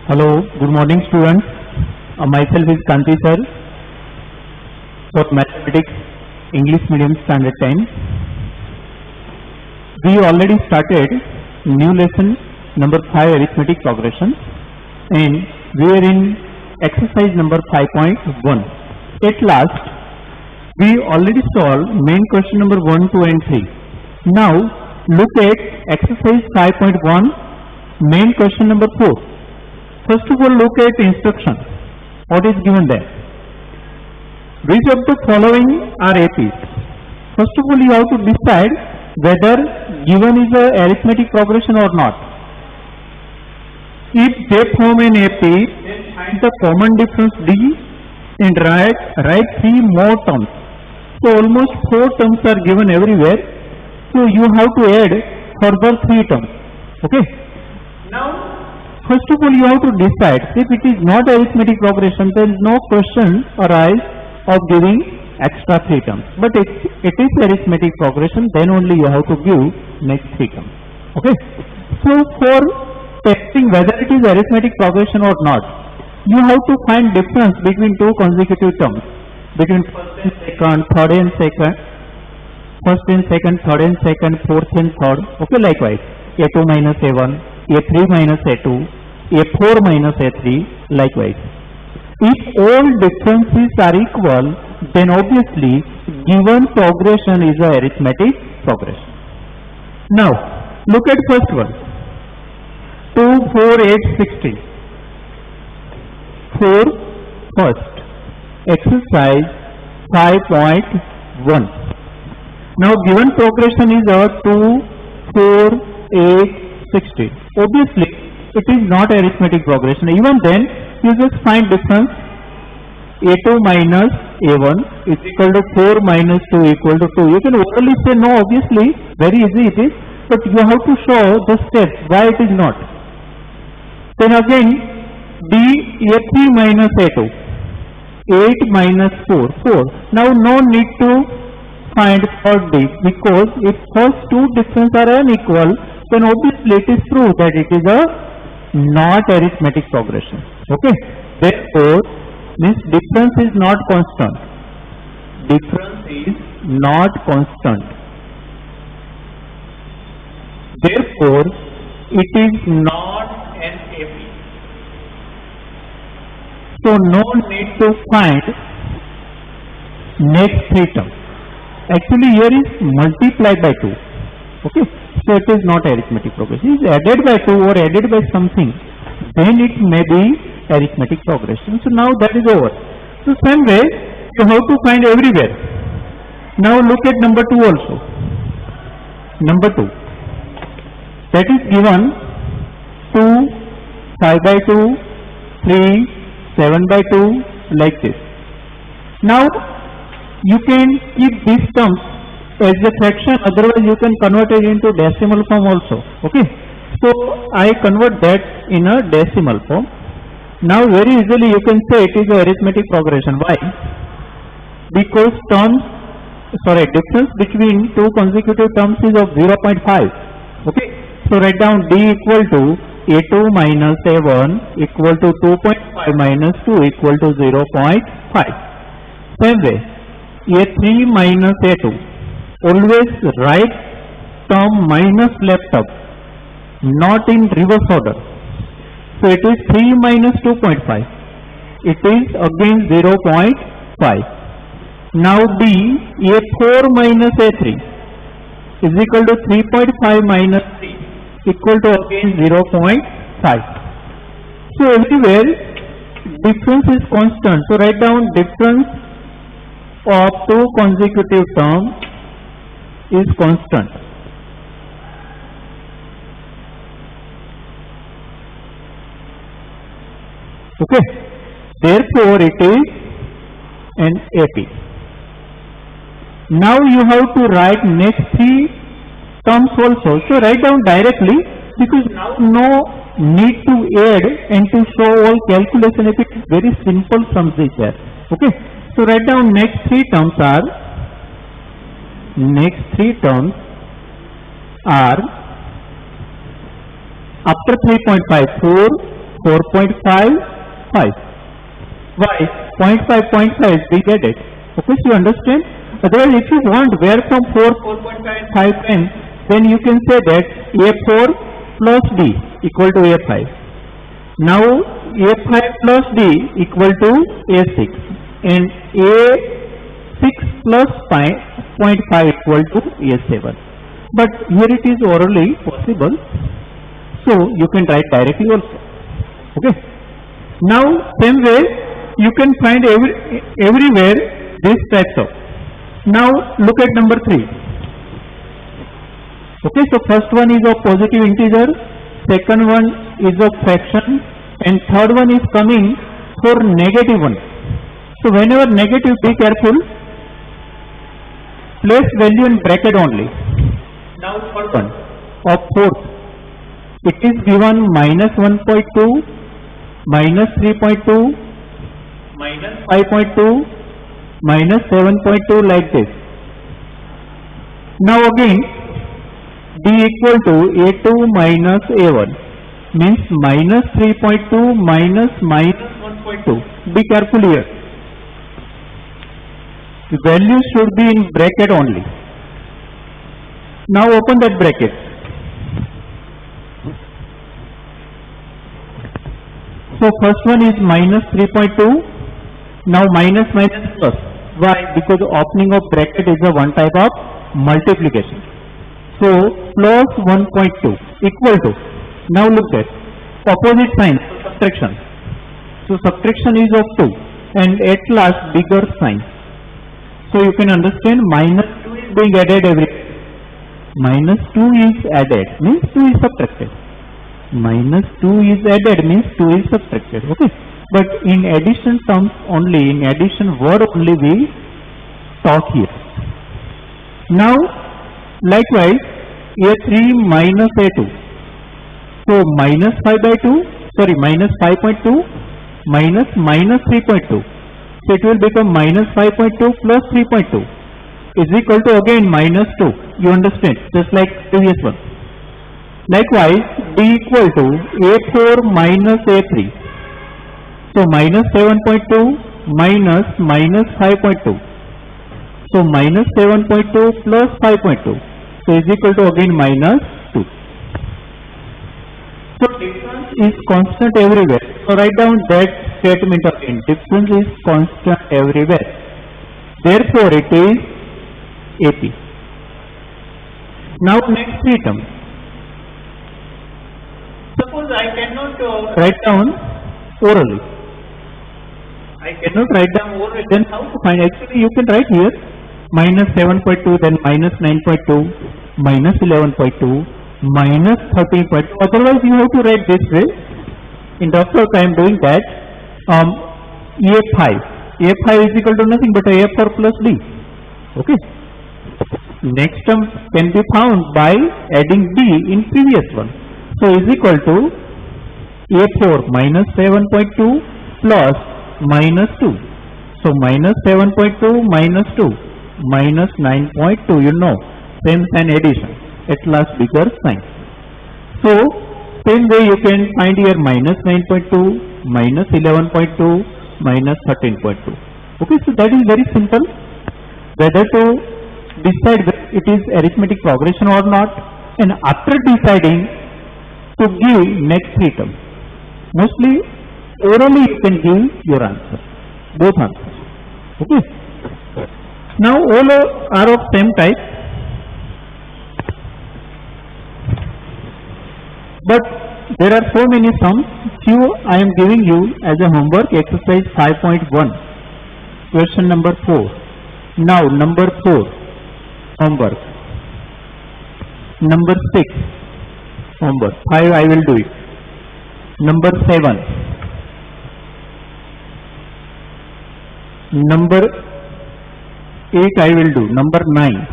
Hello, good morning students. Myself is Kanti sir for Mathematics English Medium Standard Time. We already started new lesson number 5 arithmetic progression and we are in exercise number 5.1. At last we already solved main question number 1, 2 and 3. Now look at exercise 5.1 main question number 4. First of all, look at instruction. What is given there? Which of the following are APs? First of all, you have to decide whether given is a arithmetic progression or not. If they form an AP, then find the common difference D and write 3 more terms. So almost 4 terms are given everywhere. So you have to add further 3 terms. Okay. Now, first of all, you have to decide if it is not arithmetic progression, there is no question arise of giving extra 3 terms. But if it is arithmetic progression, then only you have to give next 3 terms. Okay. So for testing whether it is arithmetic progression or not, you have to find difference between 2 consecutive terms, between first and second, third and second, first and second, third and second, fourth and third. Okay, likewise, A2 minus A1, A3 minus A2, A4 minus A3, likewise. If all differences are equal, then obviously given progression is a arithmetic progression. Now, look at first one. 2, 4, 8, 16. 4 first. Exercise 5.1. Now, given progression is a 2, 4, 8, 16. Obviously, it is not arithmetic progression. Even then, you just find difference. A2 minus A1 is equal to 4 minus 2 equal to 2. You can only say no, obviously, very easy it is, but you have to show the steps why it is not. Then again, D, A3 minus A2, 8 minus 4, 4. Now, no need to find for D, because if first 2 differences are unequal, then obviously it is true that it is a not arithmetic progression. Okay. Therefore, this difference is not constant. Difference is not constant. Therefore, it is not an AP. So, no need to find next 3 terms. Actually, here is multiplied by 2. Okay. So it is not arithmetic progression. It is added by 2 or added by something, then it may be arithmetic progression. So now that is over. So same way, you have to find everywhere. Now look at number 2 also. Number 2. That is given 2, 5 by 2, 3, 7 by 2, like this. Now you can keep these terms as a fraction, otherwise you can convert it into decimal form also. Okay. So I convert that in a decimal form. Now very easily you can say it is a arithmetic progression. Why? Because difference between 2 consecutive terms is of 0.5. Okay. So write down D equal to A2 minus A1 equal to 2.5 minus 2 equal to 0.5. Same way, A3 minus A2. Always right term minus left up, not in reverse order. So it is 3 minus 2.5. It is again 0.5. Now D, A4 minus A3 is equal to 3.5 minus 3 equal to again 0.5. So everywhere difference is constant. So write down difference of 2 consecutive terms is constant. Okay. Therefore, it is an AP. Now you have to write next 3 terms also. So write down directly, because now no need to add and to show all calculation. If it is very simple sums is there. Okay. So write down next 3 terms are after 3.5, 4, 4.55. Why? 0.5 is being added. Okay, so you understand? Otherwise, if you want where from 4.5 times, then you can say that A4 plus D equal to A5. Now A5 plus D equal to A6 and A6 plus 0.5 equal to A7. But here it is orally possible, so you can write directly also. Okay. Now same way you can find everywhere this types of. Now look at number 3. Okay, so first one is of positive integer, second one is of fraction, and third one is coming for negative one. So whenever negative, be careful, place value in bracket only. Now third one of fourth, it is given minus 1.2, minus 3.2, minus 5.2, minus 7.2 like this. Now again D equal to A2 minus A1 means minus 3.2 minus 1.2. Be careful here. The value should be in bracket only. Now open that bracket. So first one is minus 3.2. Now minus plus. Why? Because opening of bracket is a one type of multiplication. So plus 1.2 equal to. Now look at opposite sign, subtraction. So subtraction is of 2 and at last bigger sign. So you can understand minus 2 is being added everywhere. Minus 2 is added means 2 is subtracted. Minus 2 is added means 2 is subtracted. Okay. But in addition terms only, in addition word only we talk here. Now likewise A3 minus A2. So minus 5.2 minus 3.2. So it will become minus 5.2 plus 3.2 is equal to again minus 2. You understand? Just like previous one. Likewise D equal to A4 minus A3. So minus 7.2 minus 5.2. So minus 7.2 plus 5.2. So is equal to again minus 2. So difference is constant everywhere. So write down that statement again. Difference is constant everywhere. Therefore it is AP. Now next three terms. Suppose I cannot write down orally. I cannot write down orally. Then how to find? Actually you can write here minus 7.2, then minus 9.2, minus 11.2, minus 13.2. Otherwise you have to write this way. In rough work I am doing that. A5. A5 is equal to nothing but A4 plus D. Okay. Next term can be found by adding D in previous one. So is equal to A4 minus 7.2 plus minus 2. So minus 7.2 minus 2 minus 9.2. You know, same sign addition. At last bigger sign. So same way you can find here minus 9.2, minus 11.2, minus 13.2. Okay, so that is very simple. Whether to decide whether it is arithmetic progression or not, and after deciding to give next three terms. Mostly orally you can give your answer, both answers. Okay. Now all are of same type, but there are so many sums. Few I am giving you as a homework. Exercise 5.1, question number 4. Now number 4 homework, number 6 homework, 5 I will do it, number 7, number 8 I will do, number 9,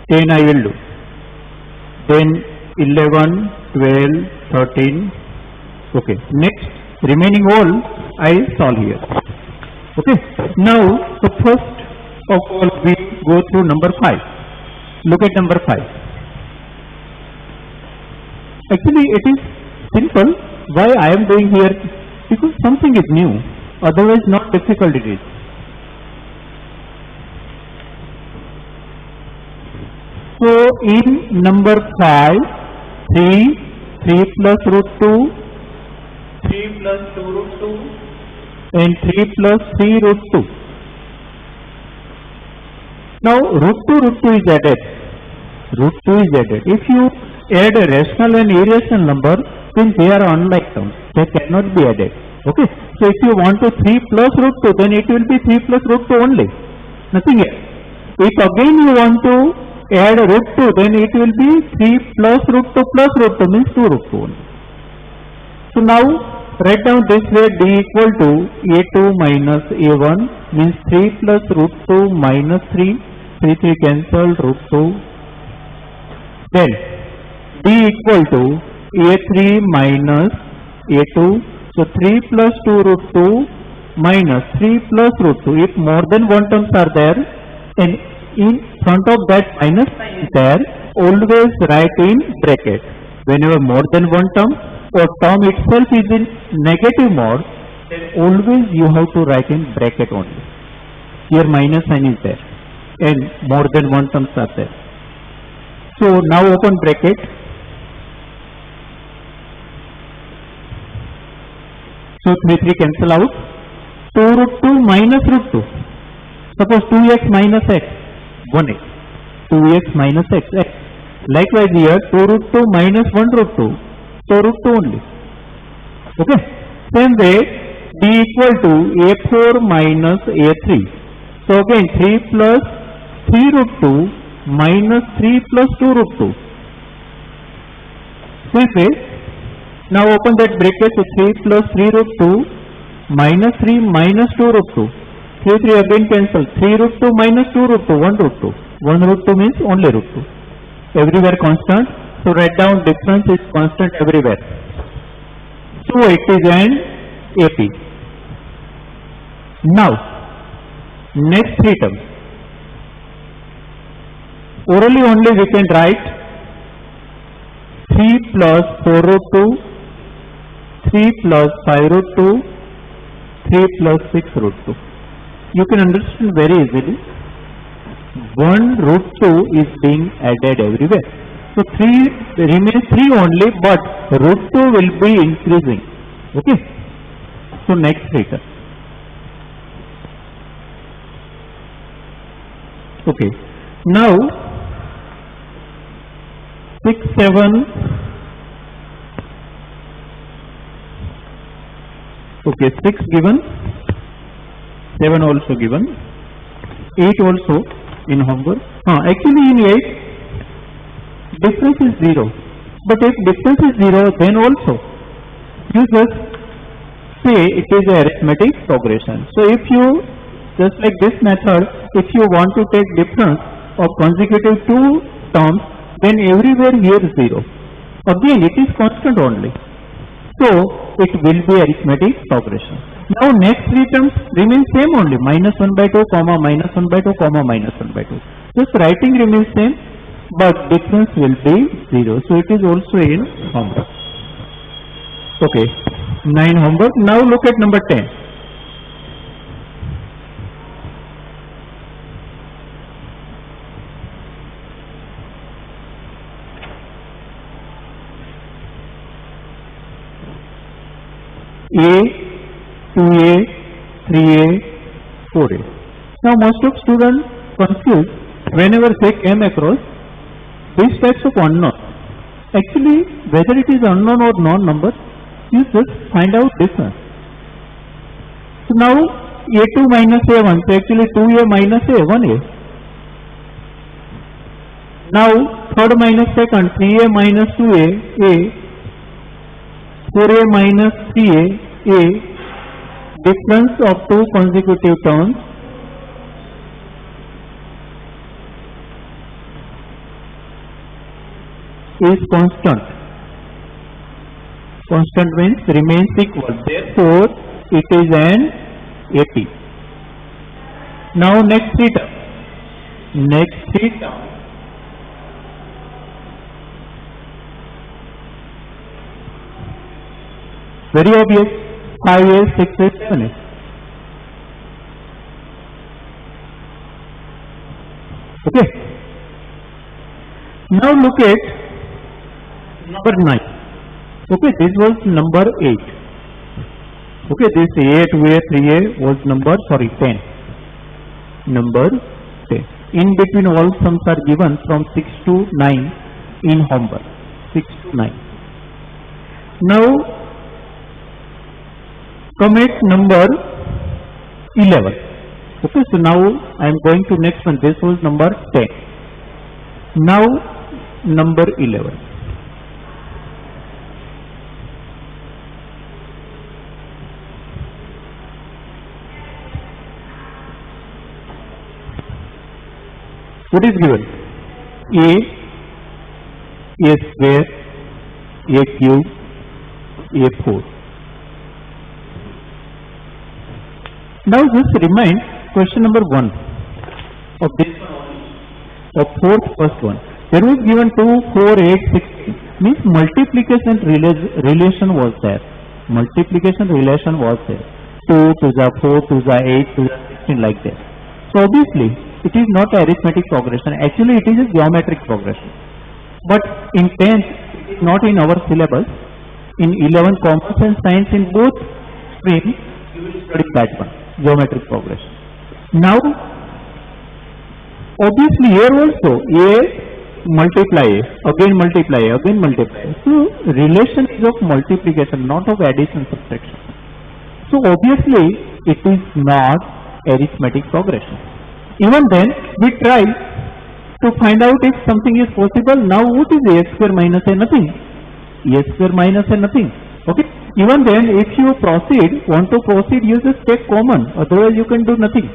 10 I will do, then 11, 12, 13. Okay, next remaining all I solve here. Okay, now the first of all we go through number 5. Look at number 5. Actually, it is simple. Why I am doing here? Because something is new. Otherwise, not difficult it is. So, in number 5, 3 plus root 2, 3 plus 2 root 2, and 3 plus 3 root 2. Now, root 2 is added. Root 2 is added. If you add a rational and irrational number, then they are unlike terms. They cannot be added. Okay. So, if you want to 3 plus root 2, then it will be 3 plus root 2 only. Nothing else. If again you want to add root 2, then it will be 3 plus root 2 plus root 2 means 2 root 2 only. So now write down this way, d equal to a2 minus a1 means 3 plus root 2 minus 3, 3 cancelled root 2. Then d equal to a3 minus a2, so 3 plus 2 root 2 minus 3 plus root 2. If more than one terms are there, and in front of that minus sign is there, always write in bracket. Whenever more than one term or term itself is in negative mode, then always you have to write in bracket only. Here minus sign is there and more than one terms are there. So now open bracket. So 3 cancel out. 2 root 2 minus root 2. Suppose 2x minus x, 1x. 2x minus x, x. Likewise here 2 root 2 minus 1 root 2. So root 2 only. Okay. Same way d equal to a4 minus a3. So again 3 plus 3 root 2 minus 3 plus 2 root 2. Same way. Now open that bracket, so 3 plus 3 root 2 minus 3 minus 2 root 2. 3 again cancel. 3 root 2 minus 2 root 2, 1 root 2. 1 root 2 means only root 2. Everywhere constant. So write down difference is constant everywhere. So it is an AP. Now, next 3 terms. Orally only we can write 3 plus 4 root 2, 3 plus 5 root 2, 3 plus 6 root 2. You can understand very easily. 1 root 2 is being added everywhere. So 3 remains 3 only, but root 2 will be increasing. Okay. So next 3 terms. Okay. Now 6, 7. Okay, 6 given, 7 also given, 8 also in homework. Actually in 8, difference is 0. But if difference is 0, then also you just say it is a arithmetic progression. So if you, just like this method, if you want to take difference of consecutive 2 terms, then everywhere here 0. Again, it is constant only. So it will be arithmetic progression. Now next 3 terms remain same only, minus 1 by 2, comma, minus 1 by 2, comma, minus 1 by 2. Just writing remains same, but difference will be 0. So it is also in homework. Okay, 9 homework. Now look at number 10. A, 2A, 3A, 4A. Now most of students confused whenever they came across these types of unknown. Actually, whether it is unknown or non-number, you just find out difference. So now A2 minus A1, so actually 2A minus A, 1A. Now third minus second, 3A minus 2A, A. 4A minus 3A, A, difference of 2 consecutive terms is constant. Constant means remains equal. Therefore, it is an AP. Now next 3 terms. Next 3 terms. Very obvious. 5s, 6s, 7s. Okay. Now look at number 9. Okay, this was number 8. Okay, this A, 2A, 3A was number, 10. Number 10. In between all sums are given from 6 to 9 in homework. 6 to 9. Now, come at number 11. Okay, so now I am going to next one. This was number 10. Now, number 11. What is given? A square, A cube, A4. Now just remind question number 1 of this of first one. There was given 2, 4, 8, 16. Means multiplication relation was there. Multiplication relation was there. 2 to the 4 to the 8 to the 16 like that. So obviously it is not arithmetic progression. Actually it is a geometric progression. But in 10th it is not in our syllabus. In 11 commerce and science in both streams you will study that one. Geometric progression. Now, obviously here also A multiply A, again multiply A, again multiply A. So relation is of multiplication, not of addition subtraction. So obviously it is not arithmetic progression. Even then we try to find out if something is possible. Now what is A square minus A? Nothing. A square minus A? Nothing. Okay. Even then, if you want to proceed, you just take common. Otherwise, you can do nothing.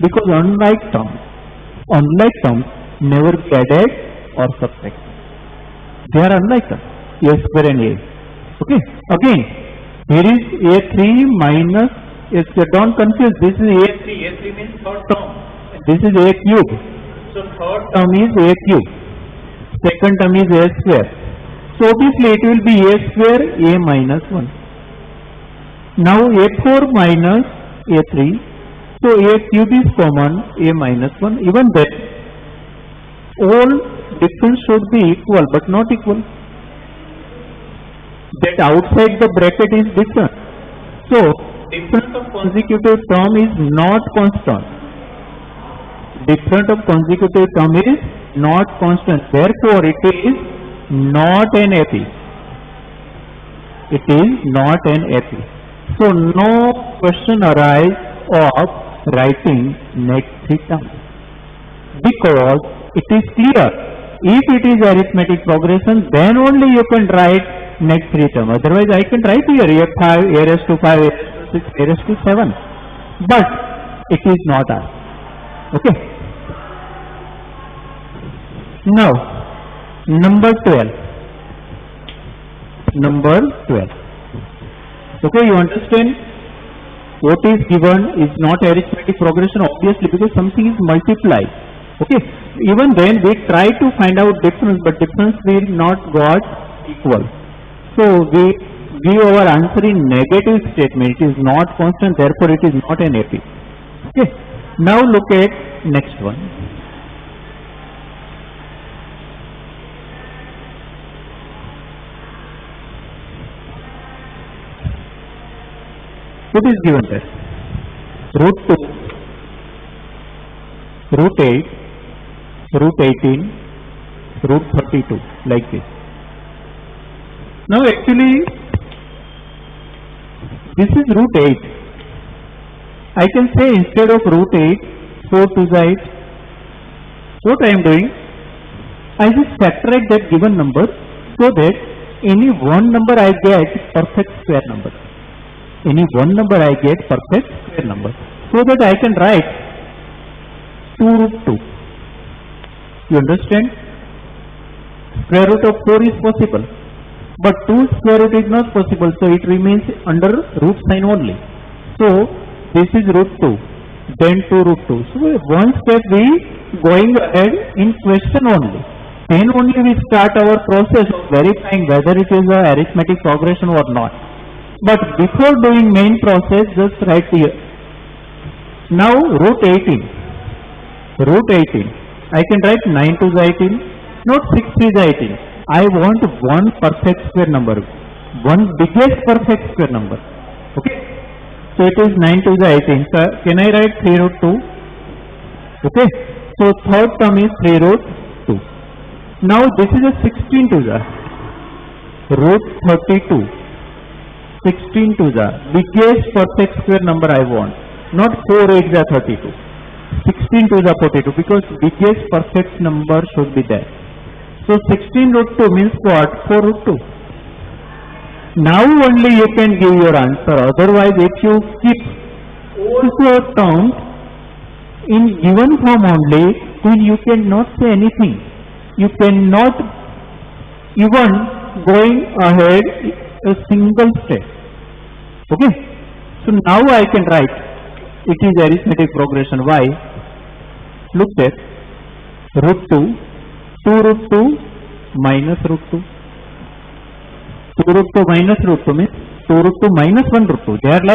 Because unlike terms never be added or subtracted. They are unlike terms. A square and A. Okay. Again, here is A3 minus A square. Don't confuse. This is A3. A3 means third term. This is A cube. So third term is A cube. Second term is A square. So obviously it will be A square A minus 1. Now A4 minus A3. So A cube is common, A minus 1. Even then, all difference should be equal but not equal. That outside the bracket is different. So difference of consecutive term is not constant. Difference of consecutive term is not constant. Therefore it is not an AP. It is not an AP. So no question arises of writing next 3 terms. Because it is clear, if it is arithmetic progression, then only you can write next 3 terms. Otherwise I can write here A5, A raised to 5, A raised to 6, A raised to 7. But it is not asked. Okay. Now, number 12. Number 12. Okay, you understand? What is given is not arithmetic progression, obviously, because something is multiplied. Okay. Even then, we try to find out difference, but difference will not got equal. So we give our answer in negative statement. It is not constant, therefore it is not an AP. Okay. Now look at next one. What is given there? Root 2, root 8, root 18, root 32, like this. Now actually, this is root 8. I can say instead of root 8, 4 to the 8. What I am doing? I just factorize that given number so that any one number I get perfect square number. Any one number I get perfect square number. So that I can write 2 root 2. You understand? Square root of 4 is possible. But 2 square root is not possible. So it remains under root sign only. So this is root 2. Then 2 root 2. So one step we going ahead in question only. Then only we start our process of verifying whether it is a arithmetic progression or not. But before doing main process, just write here. Now root 18. Root 18. I can write 9 to the 18, not 6 to the 18. I want one perfect square number, one biggest perfect square number. Okay. So it is 9 to the 18. So can I write 3 root 2? Okay. So third term is 3 root 2. Now this is a 16 to the root 32. 16 to the biggest perfect square number I want. Not 4 8 the 32. 16 to the 42, because biggest perfect number should be there. So 16 root 2 means what? 4 root 2. Now only you can give your answer. Otherwise, if you keep all your terms in given form only, then you cannot say anything. You cannot even going ahead a single step. Okay. So now I can write. It is arithmetic progression. Why? Look at root 2, 2 root 2 minus root 2. 2 root 2 minus root 2 means 2 root 2 minus 1 root 2. They are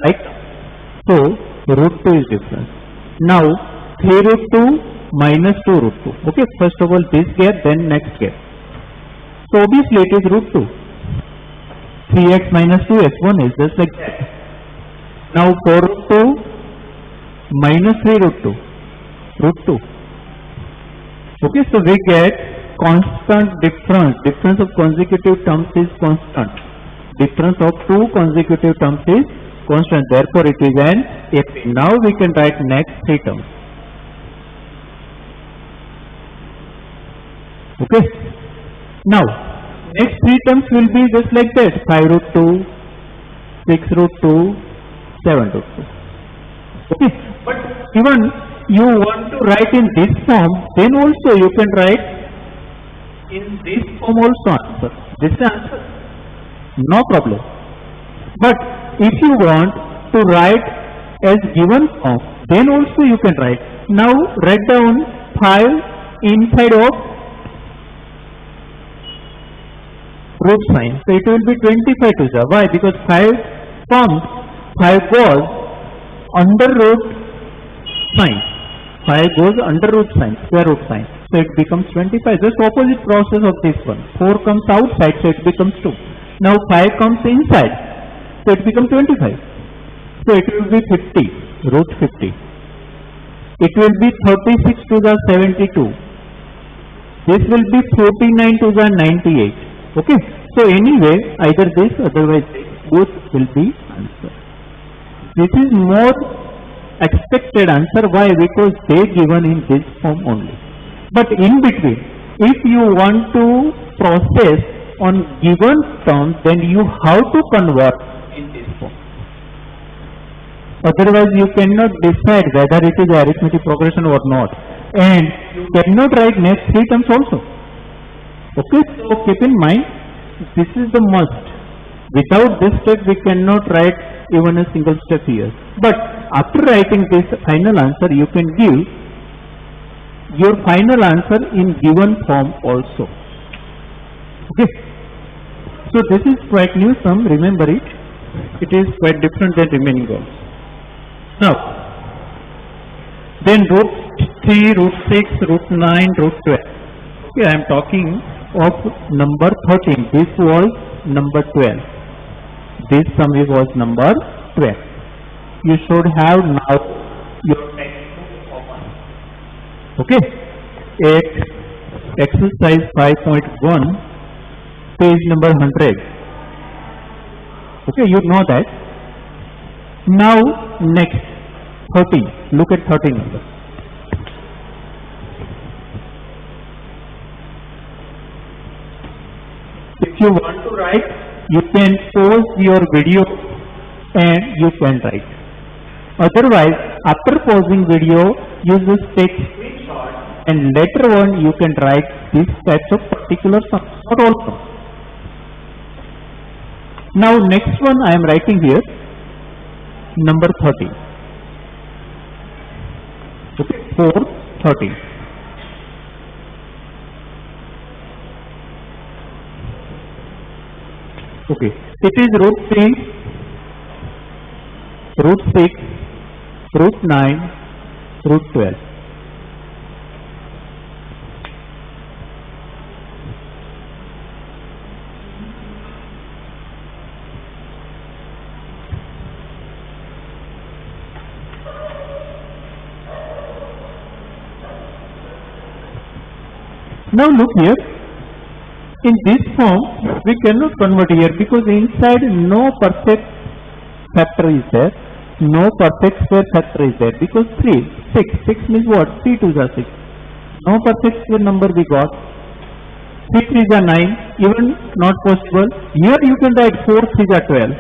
like. So root 2 is different. Now 3 root 2 minus 2 root 2. Okay, first of all this gap, then next gap. So obviously it is root 2. 3x minus 2x1 is just like that. Now 4 root 2 minus 3 root 2. Root 2. Okay, so we get constant difference. Difference of consecutive terms is constant. Difference of two consecutive terms is constant. Therefore, it is an AP. Now we can write next three terms. Okay. Now, next three terms will be just like that. 5 root 2, 6 root 2, 7 root 2. Okay. But even you want to write in this form, then also you can write in this form also answer. This answer. No problem. But if you want to write as given form, then also you can write. Now write down 5 inside of root sign. So it will be 25 to the. Why? Because 5 comes, 5 goes under root sign. 5 goes under root sign, square root sign. So it becomes 25. Just opposite process of this one. 4 comes outside, so it becomes 2. Now 5 comes inside, so it becomes 25. So it will be 50, root 50. It will be 36 to the 72. This will be 49 to the 98. Okay. So anyway, either this, otherwise both will be answer. This is more expected answer. Why? Because they given in this form only. But in between, if you want to process on given term, then you have to convert in this form. Otherwise, you cannot decide whether it is arithmetic progression or not. And you cannot write next three terms also. Okay, so keep in mind, this is the must. Without this step, we cannot write even a single step here. But after writing this final answer, you can give your final answer in given form also. Okay. So this is quite new sum, remember it. It is quite different than remaining goals. Now, then root 3, root 6, root 9, root 12. Okay, I am talking of number 13. This was number 12. This sum was number 12. You should have now your textbook open. Okay. Exercise 5.1, page number 100. Okay, you know that. Now, next, 13. Look at 13 number. If you want to write, you can pause your video and you can write. Otherwise, after pausing video, you just take screenshot and later on you can write these types of particular sums, not all sums. Now next one I am writing here, number 13. Okay, 4, 13. Okay, it is root 3, root 6, root 9, root 12. Now look here, in this form we cannot convert here because inside no perfect factor is there, no perfect square factor is there, because 6 means what? 3 2s are 6. No perfect square number we got. 3 3s are 9, even not possible. Here you can write 4 3s are 12,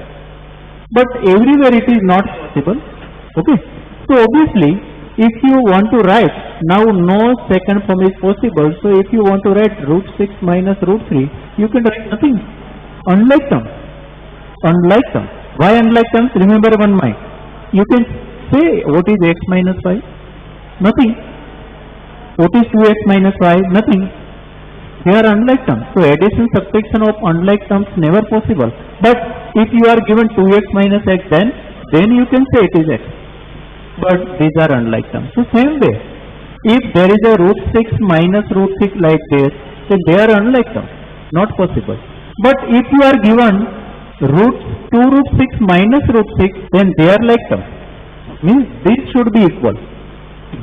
but everywhere it is not possible. Okay, so obviously if you want to write, now no second form is possible, so if you want to write root 6 minus root 3, you can write nothing. Unlike terms. Unlike terms. Why unlike terms? Remember one mind. You can say what is x minus 5? Nothing. What is 2x minus 5? Nothing. They are unlike terms. So addition subtraction of unlike terms never possible. But if you are given 2x minus x, then you can say it is x. But these are unlike terms. So same way, if there is a root 6 minus root 6 like this, then they are unlike terms, not possible. But if you are given root 2 root 6 minus root 6, then they are like terms. Means these should be equal.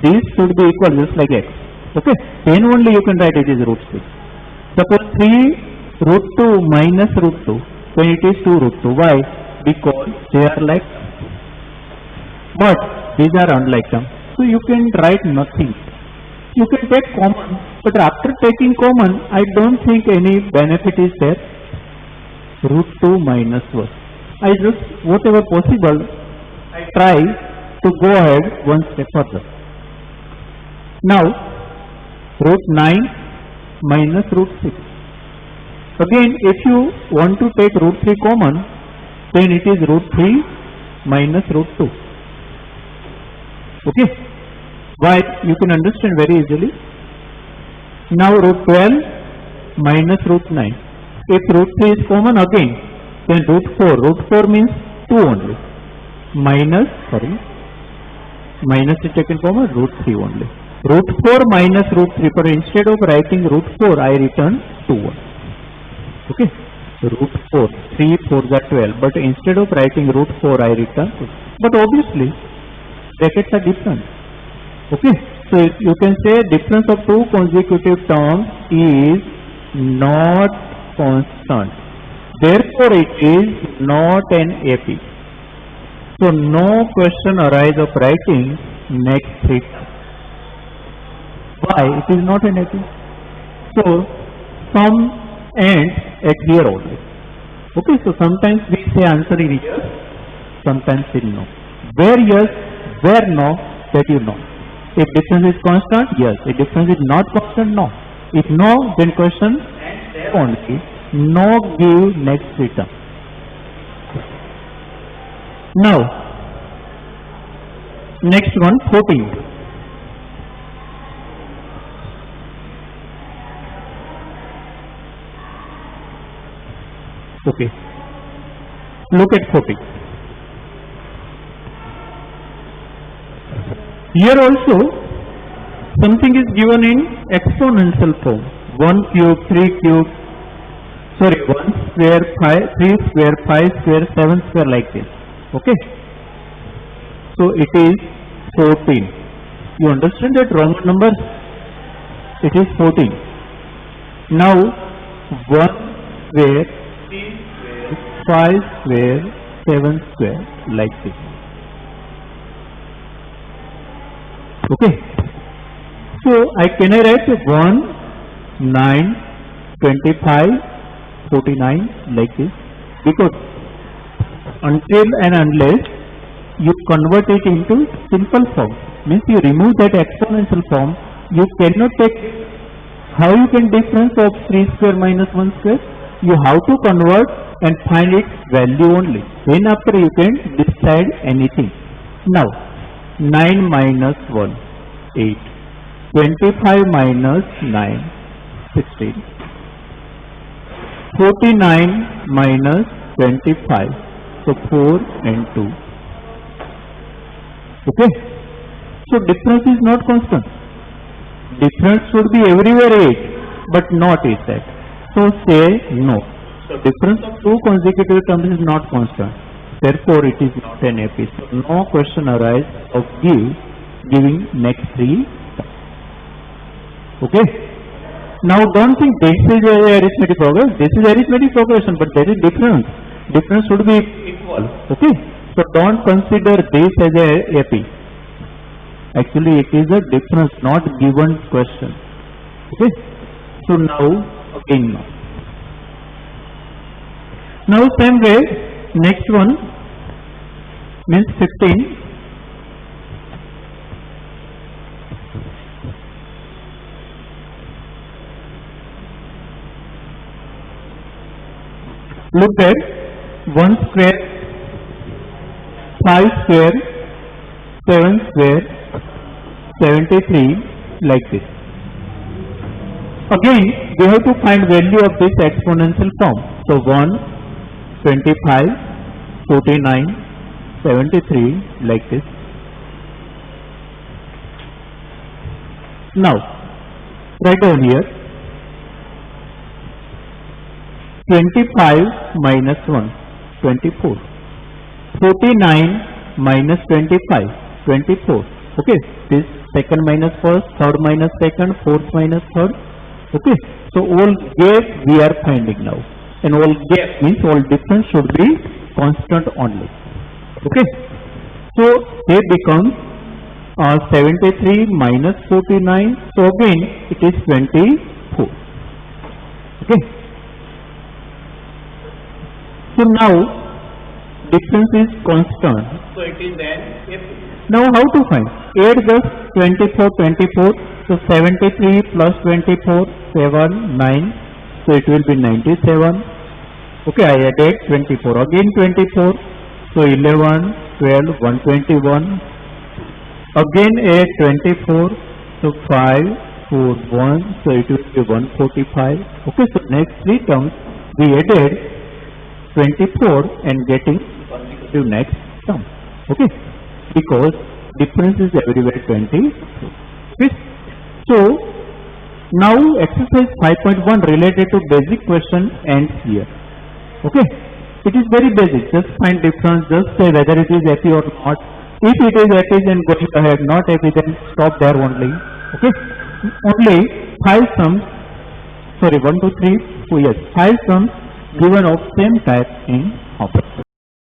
These should be equal just like x. Okay, then only you can write it is root 6. Suppose 3 root 2 minus root 2, then it is 2 root 2. Why? Because they are like terms. But these are unlike terms. So you can write nothing. You can take common, but after taking common, I don't think any benefit is there. Root 2 minus 1. I just, whatever possible, I try to go ahead one step further. Now, root 9 minus root 6. Again, if you want to take root 3 common, then it is root 3 minus root 2. Okay, why? You can understand very easily. Now root 12 minus root 9. If root 3 is common again, then root 4. Root 4 means 2 only. Minus is taken common, root 3 only. Root 4 minus root 3. But instead of writing root 4, I return 2 1. Okay, root 4. 3 4s are 12. But instead of writing root 4, I return 2. But obviously, brackets are different. Okay, so you can say difference of two consecutive terms is not constant. Therefore, it is not an AP. So no question arises of writing next 3 terms. Why? It is not an AP. So some ends at here only. Okay, so sometimes we say answer in yes, sometimes in no. Where yes, where no, that you know. If difference is constant, yes. If difference is not constant, no. If no, then question only. No give next 3 terms. Now, next one, 14. Okay. Look at 14. Here also, something is given in exponential form. 1 cube, 3 cube, 1 square, 3 square, 5 square, 7 square like this. Okay. So it is 14. You understand that Roman number? It is 14. Now 1 square, 3 square, 5 square, 7 square like this. Okay. So I can write 1, 9, 25, 49 like this, because until and unless you convert it into simple form, means you remove that exponential form, you cannot take. How you can difference of 3 square minus 1 square? You have to convert and find its value only. Then after you can decide anything. Now 9 minus 1, 8. 25 minus 9, 16. 49 minus 25. So 4 and 2. Okay. So difference is not constant. Difference should be everywhere 8, but not is that. So say no. So difference of two consecutive terms is not constant. Therefore, it is not an AP. So no question arises of giving next three terms. Okay. Now don't think this is a arithmetic progression. This is arithmetic progression, but there is difference. Difference should be equal. Okay. So don't consider this as a AP. Actually, it is a difference, not given question. Okay. So now again now. Now same way, next one means 15. Look at 1 square, 5 square, 7 square, 73 like this. Again, we have to find value of this exponential form. So 1, 25, 49, 73 like this. Now, write down here 25 minus 1, 24. 49 minus 25, 24. Okay, this second minus first, third minus second, fourth minus third. Okay, so all gap we are finding now. And all gap means all difference should be constant only. Okay, so it becomes 73 minus 49. So again it is 24. Okay. So now difference is constant. So it is an AP. Now how to find? Add just 24, 24. So 73 plus 24, 7, 9. So it will be 97. Okay, I added 24. Again 24. So 11, 12, 121. Again add 24. So 5, 4, 1. So it will be 145. Okay, so next three terms we added 24 and getting consecutive next term. Okay, because difference is everywhere 20. Okay. So now exercise 5.1 related to basic question ends here. Okay, it is very basic. Just find difference. Just say whether it is AP or not. If it is AP, then go ahead. Not AP, then stop there only. Okay, only 5 sums. Sorry, 1, 2, 3. Oh yes, 5 sums given of same type in operator.